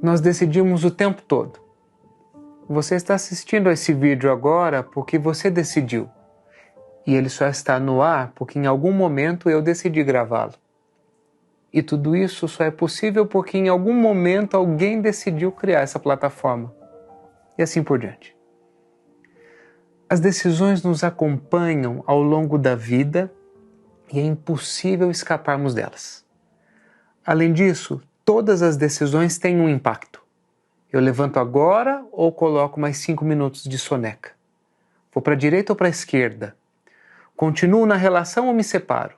Nós decidimos o tempo todo. Você está assistindo a esse vídeo agora porque você decidiu. E ele só está no ar porque em algum momento eu decidi gravá-lo. E tudo isso só é possível porque em algum momento alguém decidiu criar essa plataforma. E assim por diante. As decisões nos acompanham ao longo da vida e é impossível escaparmos delas. Além disso, todas as decisões têm um impacto. Eu levanto agora ou coloco mais 5 minutos de soneca? Vou para a direita ou para a esquerda? Continuo na relação ou me separo?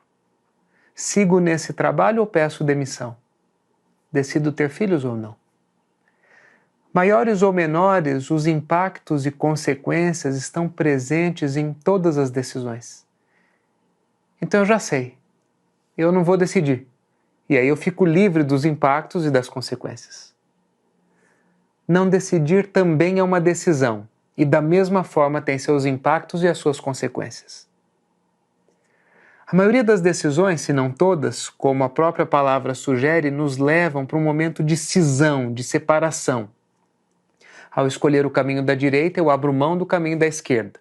Sigo nesse trabalho ou peço demissão? Decido ter filhos ou não? Maiores ou menores, os impactos e consequências estão presentes em todas as decisões. Então eu já sei. Eu não vou decidir. E aí eu fico livre dos impactos e das consequências. Não decidir também é uma decisão, e da mesma forma tem seus impactos e as suas consequências. A maioria das decisões, se não todas, como a própria palavra sugere, nos levam para um momento de cisão, de separação. Ao escolher o caminho da direita, eu abro mão do caminho da esquerda.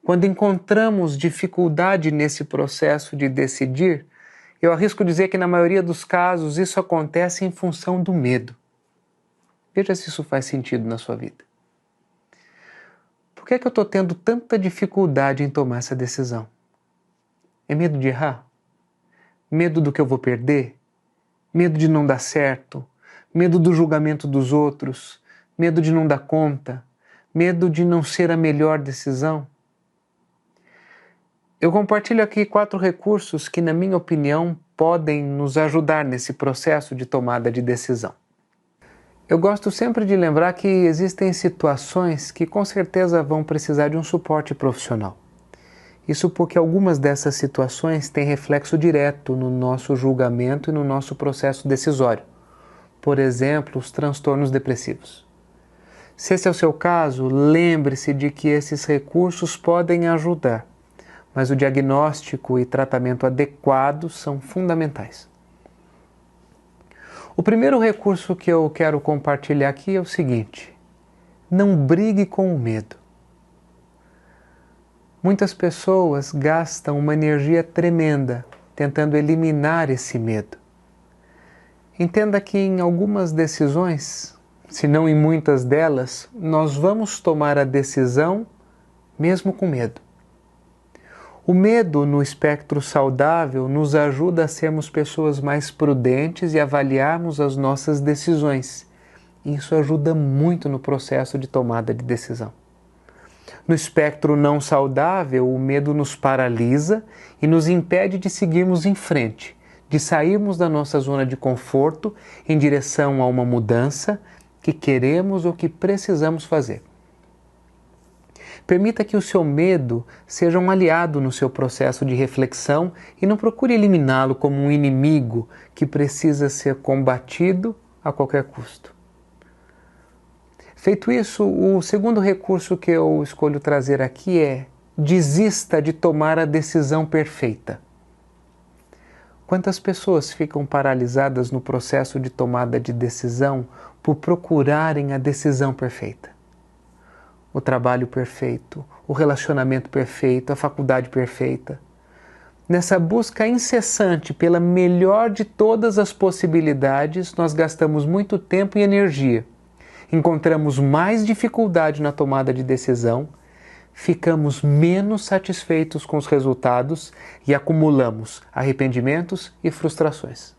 Quando encontramos dificuldade nesse processo de decidir, eu arrisco dizer que na maioria dos casos isso acontece em função do medo. Veja se isso faz sentido na sua vida. Por que eu estou tendo tanta dificuldade em tomar essa decisão? É medo de errar? Medo do que eu vou perder? Medo de não dar certo? Medo do julgamento dos outros? Medo de não dar conta? Medo de não ser a melhor decisão? Eu compartilho aqui 4 recursos que, na minha opinião, podem nos ajudar nesse processo de tomada de decisão. Eu gosto sempre de lembrar que existem situações que com certeza vão precisar de um suporte profissional. Isso porque algumas dessas situações têm reflexo direto no nosso julgamento e no nosso processo decisório. Por exemplo, os transtornos depressivos. Se esse é o seu caso, lembre-se de que esses recursos podem ajudar, mas o diagnóstico e tratamento adequado são fundamentais. O primeiro recurso que eu quero compartilhar aqui é o seguinte: não brigue com o medo. Muitas pessoas gastam uma energia tremenda tentando eliminar esse medo. Entenda que em algumas decisões, se não em muitas delas, nós vamos tomar a decisão mesmo com medo. O medo no espectro saudável nos ajuda a sermos pessoas mais prudentes e avaliarmos as nossas decisões. Isso ajuda muito no processo de tomada de decisão. No espectro não saudável, o medo nos paralisa e nos impede de seguirmos em frente, de sairmos da nossa zona de conforto em direção a uma mudança que queremos ou que precisamos fazer. Permita que o seu medo seja um aliado no seu processo de reflexão e não procure eliminá-lo como um inimigo que precisa ser combatido a qualquer custo. Feito isso, o segundo recurso que eu escolho trazer aqui é: desista de tomar a decisão perfeita. Quantas pessoas ficam paralisadas no processo de tomada de decisão por procurarem a decisão perfeita? O trabalho perfeito, o relacionamento perfeito, a faculdade perfeita. Nessa busca incessante pela melhor de todas as possibilidades, nós gastamos muito tempo e energia. Encontramos mais dificuldade na tomada de decisão, ficamos menos satisfeitos com os resultados e acumulamos arrependimentos e frustrações.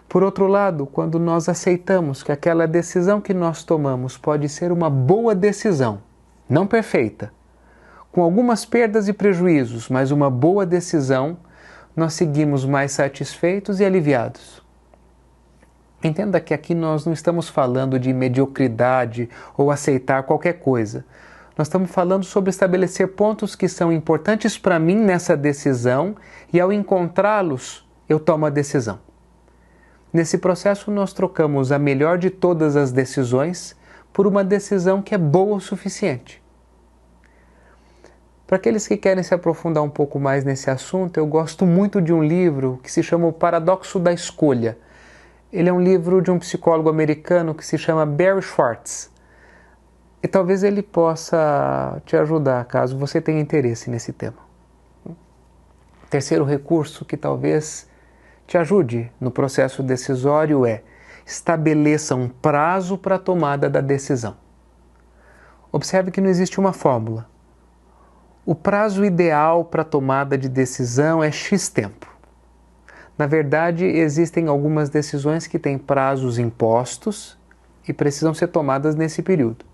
Por outro lado, quando nós aceitamos que aquela decisão que nós tomamos pode ser uma boa decisão, não perfeita, com algumas perdas e prejuízos, mas uma boa decisão, nós seguimos mais satisfeitos e aliviados. Entenda que aqui nós não estamos falando de mediocridade ou aceitar qualquer coisa. Nós estamos falando sobre estabelecer pontos que são importantes para mim nessa decisão e ao encontrá-los, eu tomo a decisão. Nesse processo, nós trocamos a melhor de todas as decisões por uma decisão que é boa o suficiente. Para aqueles que querem se aprofundar um pouco mais nesse assunto, eu gosto muito de um livro que se chama O Paradoxo da Escolha. Ele é um livro de um psicólogo americano que se chama Barry Schwartz. E talvez ele possa te ajudar, caso você tenha interesse nesse tema. Terceiro recurso que talvez te ajude no processo decisório é: estabeleça um prazo para a tomada da decisão. Observe que não existe uma fórmula. O prazo ideal para a tomada de decisão é X tempo. Na verdade, existem algumas decisões que têm prazos impostos e precisam ser tomadas nesse período.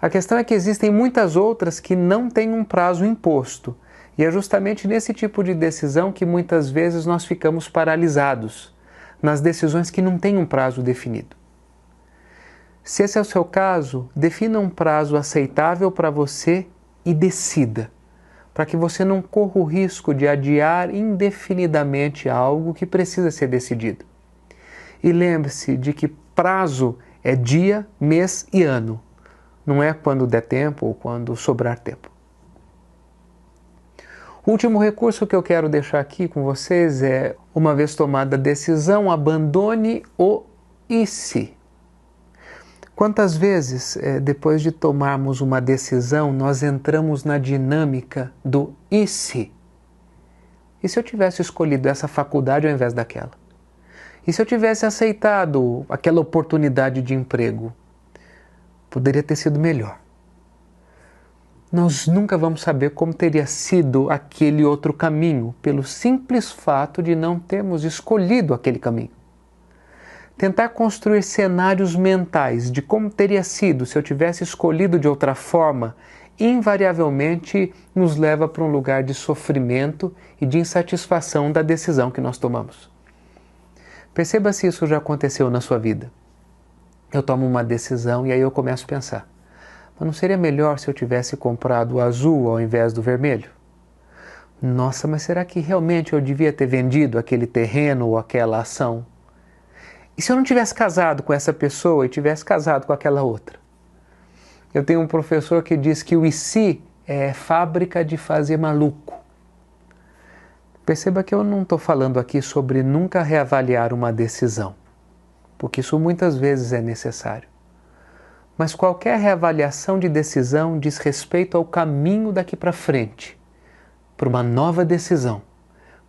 A questão é que existem muitas outras que não têm um prazo imposto, e é justamente nesse tipo de decisão que muitas vezes nós ficamos paralisados, nas decisões que não têm um prazo definido. Se esse é o seu caso, defina um prazo aceitável para você e decida, para que você não corra o risco de adiar indefinidamente algo que precisa ser decidido. E lembre-se de que prazo é dia, mês e ano. Não é quando der tempo ou quando sobrar tempo. O último recurso que eu quero deixar aqui com vocês é: uma vez tomada a decisão, abandone o e se. Quantas vezes, depois de tomarmos uma decisão, nós entramos na dinâmica do e se? E se eu tivesse escolhido essa faculdade ao invés daquela? E se eu tivesse aceitado aquela oportunidade de emprego? Poderia ter sido melhor. Nós nunca vamos saber como teria sido aquele outro caminho, pelo simples fato de não termos escolhido aquele caminho. Tentar construir cenários mentais de como teria sido se eu tivesse escolhido de outra forma, invariavelmente nos leva para um lugar de sofrimento e de insatisfação da decisão que nós tomamos. Perceba se isso já aconteceu na sua vida. Eu tomo uma decisão e aí eu começo a pensar: mas não seria melhor se eu tivesse comprado o azul ao invés do vermelho? Nossa, mas será que realmente eu devia ter vendido aquele terreno ou aquela ação? E se eu não tivesse casado com essa pessoa e tivesse casado com aquela outra? Eu tenho um professor que diz que o e se é fábrica de fazer maluco. Perceba que eu não estou falando aqui sobre nunca reavaliar uma decisão, porque isso muitas vezes é necessário. Mas qualquer reavaliação de decisão diz respeito ao caminho daqui para frente, para uma nova decisão,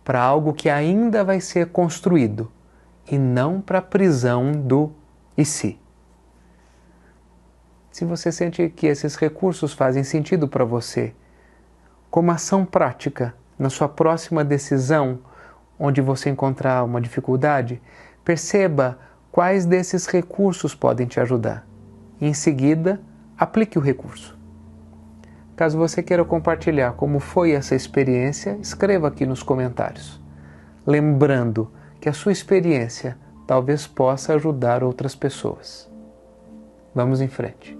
para algo que ainda vai ser construído, e não para a prisão do e se. Se você sente que esses recursos fazem sentido para você, como ação prática na sua próxima decisão, onde você encontrar uma dificuldade, perceba quais desses recursos podem te ajudar. E em seguida, aplique o recurso. Caso você queira compartilhar como foi essa experiência, escreva aqui nos comentários. Lembrando que a sua experiência talvez possa ajudar outras pessoas. Vamos em frente.